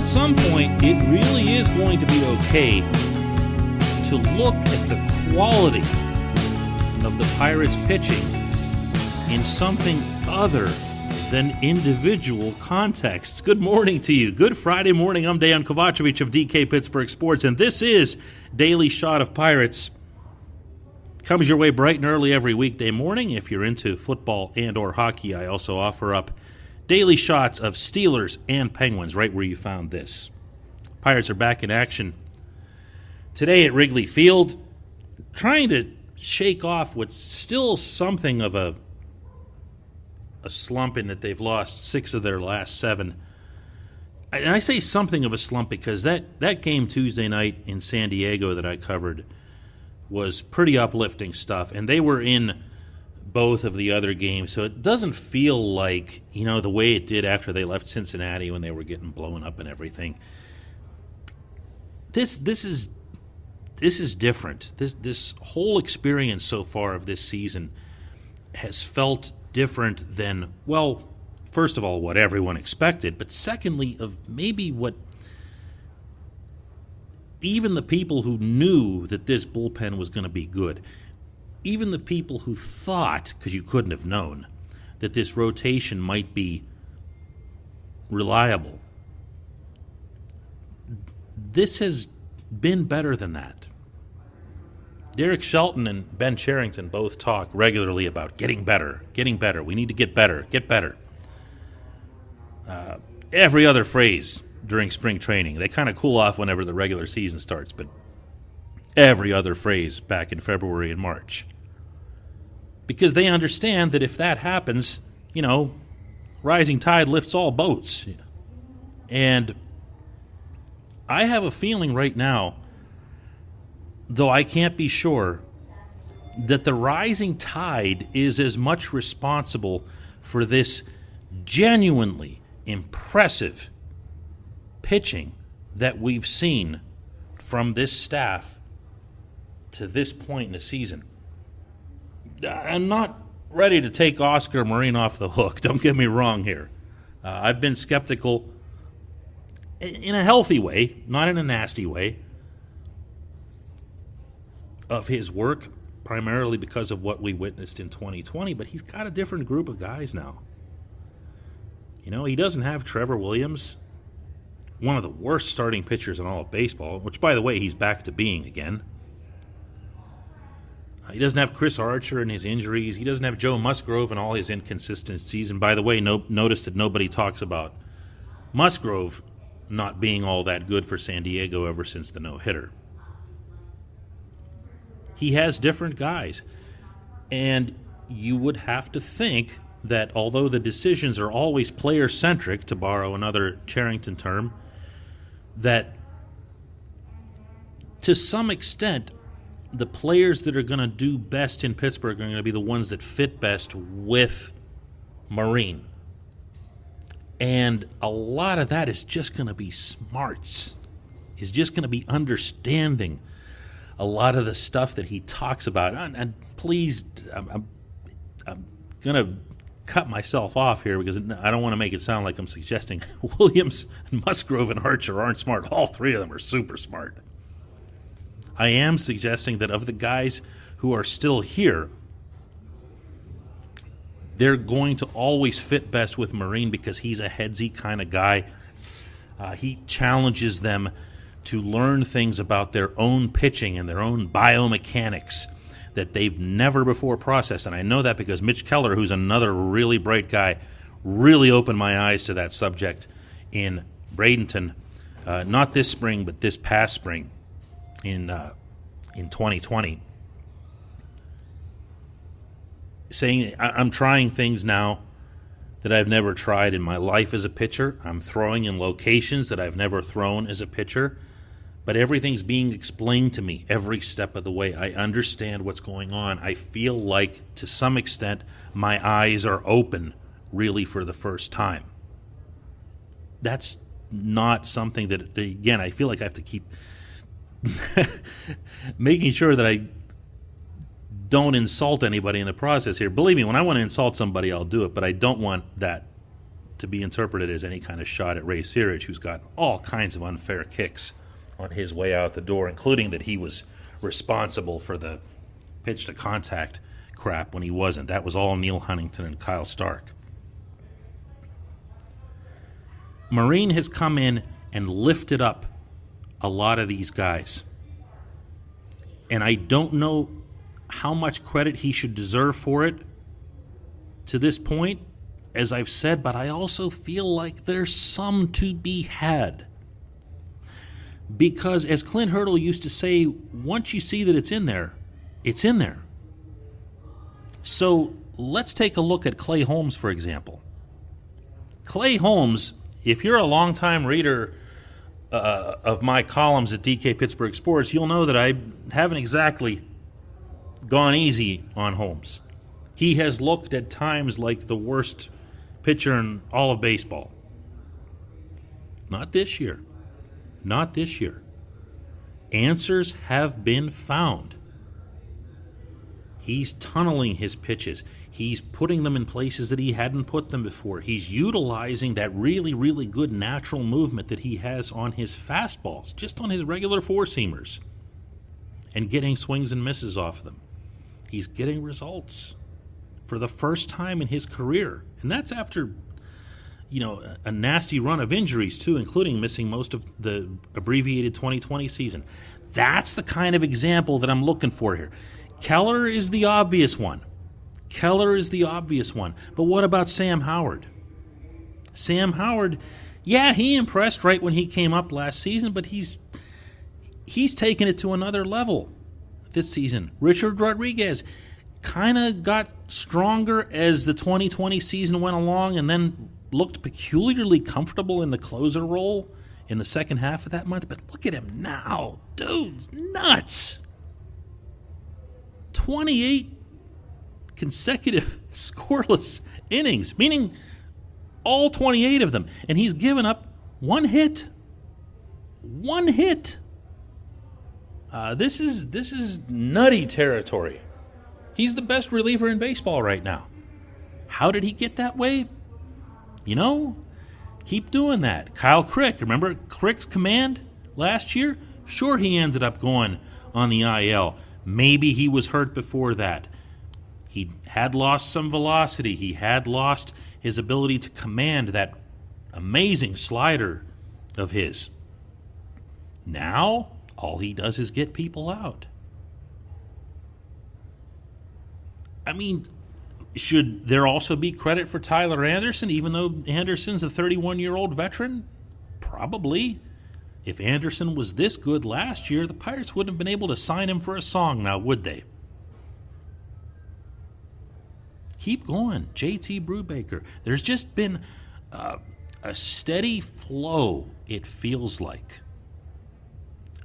at some point, it really is going to be okay to look at the quality of the Pirates pitching in something other than individual contexts. Good morning to you. Good Friday morning. I'm Dejan Kovacevic of DK Pittsburgh Sports, and this is Daily Shot of Pirates. Comes your way bright and early every weekday morning. If you're into football and or hockey, I also offer up daily shots of Steelers and Penguins right where you found this. Pirates are back in action today at Wrigley Field, trying to shake off what's still something of a slump in that they've lost 6 of their last 7. And I say something of a slump because that game Tuesday night in San Diego that I covered was pretty uplifting stuff, and they were in both of the other games, so it doesn't feel like, the way it did after they left Cincinnati when they were getting blown up and everything. This is different. This whole experience so far of this season has felt different than, well, first of all, what everyone expected, but secondly, of maybe what even the people who knew that this bullpen was going to be good, even the people who thought, because you couldn't have known, that this rotation might be reliable, this has been better than that. Derek Shelton and Ben Cherington both talk regularly about getting better. We need to get better. Every other phrase during spring training. They kind of cool off whenever the regular season starts, but every other phrase back in February and March. Because they understand that if that happens, rising tide lifts all boats. And I have a feeling right now, though I can't be sure, that the rising tide is as much responsible for this genuinely impressive pitching that we've seen from this staff to this point in the season. I'm not ready to take Oscar Marin off the hook. Don't get me wrong here. I've been skeptical in a healthy way, not in a nasty way, of his work, primarily because of what we witnessed in 2020, but he's got a different group of guys now. He doesn't have Trevor Williams, one of the worst starting pitchers in all of baseball, which, by the way, he's back to being again. He doesn't have Chris Archer and his injuries. He doesn't have Joe Musgrove and all his inconsistencies. And by the way, notice that nobody talks about Musgrove not being all that good for San Diego ever since the no-hitter. He has different guys. And you would have to think that although the decisions are always player-centric, to borrow another Cherington term, that to some extent, the players that are going to do best in Pittsburgh are going to be the ones that fit best with Marin. And a lot of that is just going to be smarts, is just going to be understanding a lot of the stuff that he talks about. And please, I'm going to cut myself off here because I don't want to make it sound like I'm suggesting Williams and Musgrove and Archer aren't smart. All 3 of them are super smart. I am suggesting that of the guys who are still here, they're going to always fit best with Marin because he's a headsy kind of guy. He challenges them to learn things about their own pitching and their own biomechanics that they've never before processed. And I know that because Mitch Keller, who's another really bright guy, really opened my eyes to that subject in Bradenton, not this spring, but this past spring in 2020, saying I'm trying things now that I've never tried in my life as a pitcher. I'm throwing in locations that I've never thrown as a pitcher. But everything's being explained to me every step of the way. I understand what's going on. I feel like, to some extent, my eyes are open, really, for the first time. That's not something that, again, I feel like I have to keep making sure that I don't insult anybody in the process here. Believe me, when I want to insult somebody, I'll do it, but I don't want that to be interpreted as any kind of shot at Ray Searage, who's got all kinds of unfair kicks on his way out the door, including that he was responsible for the pitch to contact crap when he wasn't. That was all Neil Huntington and Kyle Stark. Marine has come in and lifted up a lot of these guys. And I don't know how much credit he should deserve for it to this point, as I've said, but I also feel like there's some to be had. Because as Clint Hurdle used to say, once you see that it's in there, it's in there. So let's take a look at Clay Holmes, for example. Clay Holmes, if you're a longtime reader of my columns at DK Pittsburgh Sports, you'll know that I haven't exactly gone easy on Holmes. He has looked at times like the worst pitcher in all of baseball. Not this year. Not this year. Answers have been found. He's tunneling his pitches. He's putting them in places that he hadn't put them before. He's utilizing that really, really good natural movement that he has on his fastballs, just on his regular four-seamers, and getting swings and misses off of them. He's getting results for the first time in his career. And that's after, a nasty run of injuries, too, including missing most of the abbreviated 2020 season. That's the kind of example that I'm looking for here. Keller is the obvious one. But what about Sam Howard? Sam Howard, yeah, he impressed right when he came up last season, but he's taken it to another level this season. Richard Rodriguez kind of got stronger as the 2020 season went along and then looked peculiarly comfortable in the closer role in the second half of that month. But look at him now. Dude's nuts. 28 consecutive scoreless innings, meaning all 28 of them. And he's given up one hit. One hit. This is nutty territory. He's the best reliever in baseball right now. How did he get that way? Keep doing that. Kyle Crick, remember Crick's command last year? Sure, he ended up going on the IL. Maybe he was hurt before that. He had lost some velocity. He had lost his ability to command that amazing slider of his. Now, all he does is get people out. I mean, should there also be credit for Tyler Anderson, even though Anderson's a 31-year-old veteran? Probably. If Anderson was this good last year, the Pirates wouldn't have been able to sign him for a song now, would they? Keep going. JT Brubaker. There's just been a steady flow, it feels like,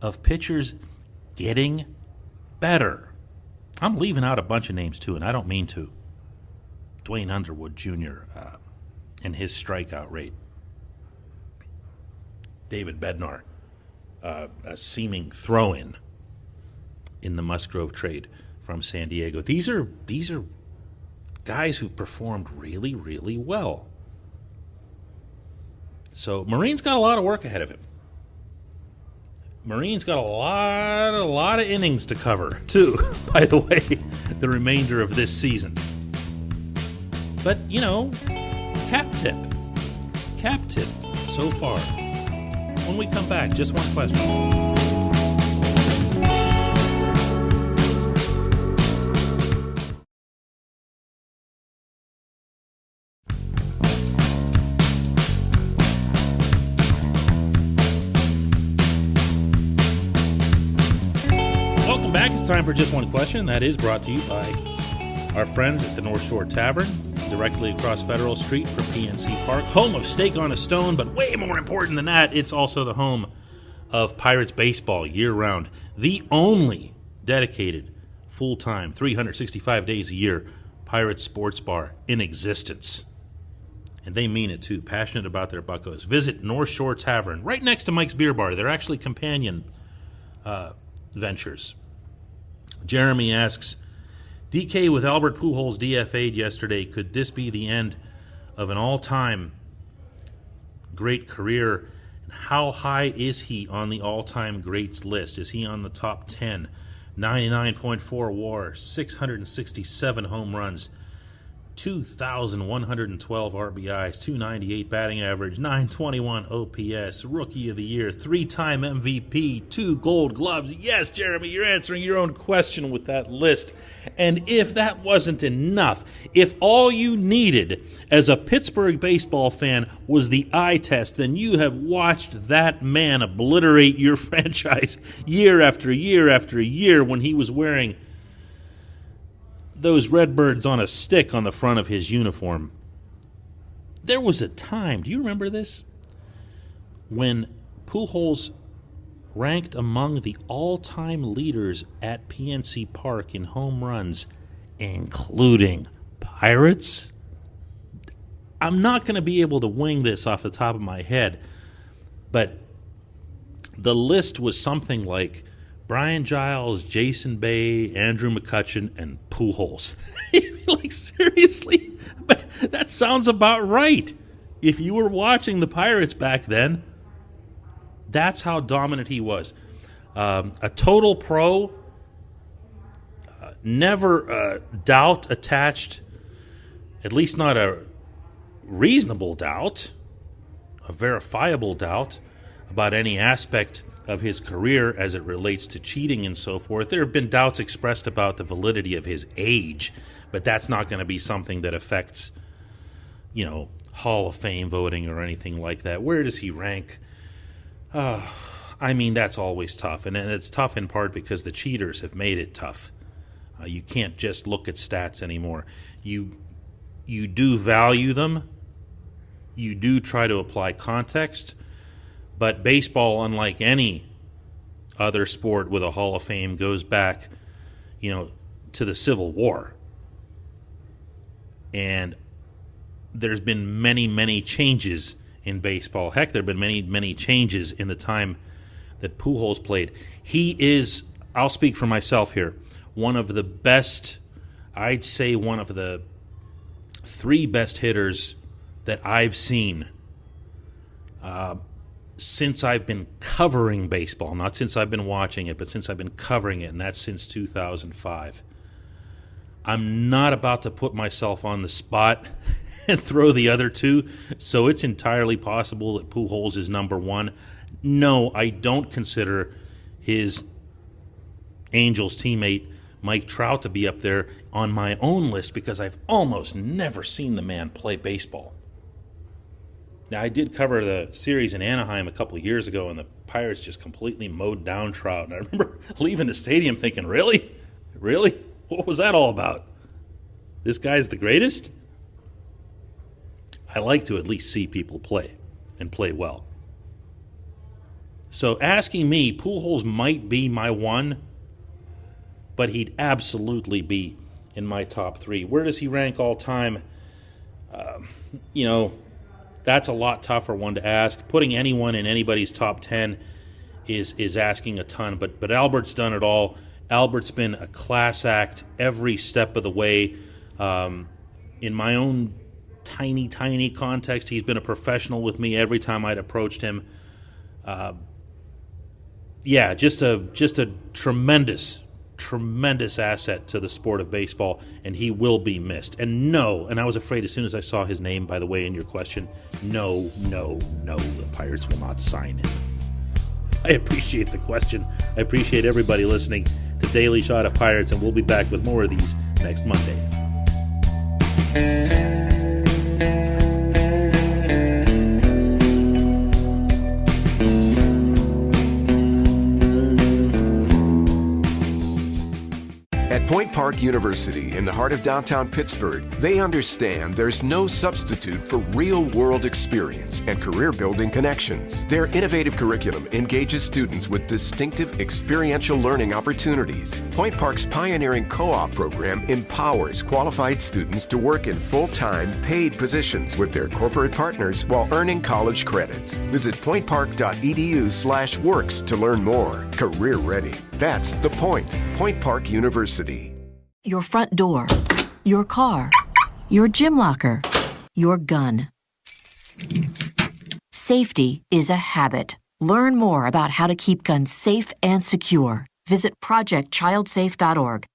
of pitchers getting better. I'm leaving out a bunch of names, too, and I don't mean to. Dwayne Underwood Jr. And his strikeout rate. David Bednar, a seeming throw-in in the Musgrove trade from San Diego. These are guys who've performed really, really well. So Marine's got a lot of work ahead of him. Marine's got a lot of innings to cover, too, by the way, the remainder of this season. But, cap tip so far. When we come back, just one question. Welcome back. It's time for Just One Question. That is brought to you by our friends at the North Shore Tavern, directly across Federal Street from PNC Park, home of Steak on a Stone, but way more important than that, it's also the home of Pirates baseball year-round. The only dedicated, full-time, 365 days a year Pirates sports bar in existence. And they mean it, too. Passionate about their buccos. Visit North Shore Tavern, right next to Mike's Beer Bar. They're actually companion ventures. Jeremy asks, DK with Albert Pujols DFA'd yesterday, could this be the end of an all-time great career. How high is he on the all-time greats list? Is he on the top 10? 99.4 WAR, 667 home runs, 2,112 RBIs, 298 batting average, 921 OPS, Rookie of the Year, 3-time MVP, 2 Gold Gloves. Yes, Jeremy, you're answering your own question with that list. And if that wasn't enough, if all you needed as a Pittsburgh baseball fan was the eye test, then you have watched that man obliterate your franchise year after year after year when he was wearing those Redbirds on a stick on the front of his uniform. There was a time, do you remember this? When Pujols ranked among the all-time leaders at PNC Park in home runs, including Pirates. I'm not going to be able to wing this off the top of my head, but the list was something like Brian Giles, Jason Bay, Andrew McCutchen, and Pujols. Like, seriously? But that sounds about right. If you were watching the Pirates back then, that's how dominant he was. A total pro, never doubt attached, at least not a reasonable doubt, a verifiable doubt about any aspect of his career as it relates to cheating and so forth. There have been doubts expressed about the validity of his age, but that's not going to be something that affects, Hall of Fame voting or anything like that. Where does he rank? I mean, that's always tough, and it's tough in part because the cheaters have made it tough. You can't just look at stats anymore. You do value them. You do try to apply context. But baseball, unlike any other sport with a Hall of Fame, goes back, to the Civil War. And there's been many, many changes in baseball. Heck, there have been many, many changes in the time that Pujols played. He is, I'll speak for myself here, one of the best, I'd say one of the 3 best hitters that I've seen since I've been covering baseball. Not since I've been watching it, but since I've been covering it, and that's since 2005. I'm not about to put myself on the spot and throw the other 2, so it's entirely possible that Pujols is number 1. No, I don't consider his Angels teammate Mike Trout to be up there on my own list because I've almost never seen the man play baseball. Now, I did cover the series in Anaheim a couple of years ago, and the Pirates just completely mowed down Trout. And I remember leaving the stadium thinking, really? Really? What was that all about? This guy's the greatest? I like to at least see people play, and play well. So asking me, Pujols might be my 1, but he'd absolutely be in my top 3. Where does he rank all time? That's a lot tougher one to ask. Putting anyone in anybody's top 10 is asking a ton, but Albert's done it all. Albert's been a class act every step of the way. In my own tiny context, he's been a professional with me every time I'd approached him. Just a tremendous asset to the sport of baseball, and he will be missed. And I was afraid as soon as I saw his name, by the way, in your question, no, the Pirates will not sign him. I appreciate the question. I appreciate everybody listening to Daily Shot of Pirates, and we'll be back with more of these next Monday. At Point Park University, in the heart of downtown Pittsburgh, they understand there's no substitute for real-world experience and career-building connections. Their innovative curriculum engages students with distinctive experiential learning opportunities. Point Park's pioneering co-op program empowers qualified students to work in full-time, paid positions with their corporate partners while earning college credits. Visit pointpark.edu/works to learn more. Career ready. That's the point. Point Park University. Your front door, your car, your gym locker, your gun. Safety is a habit. Learn more about how to keep guns safe and secure. Visit ProjectChildSafe.org.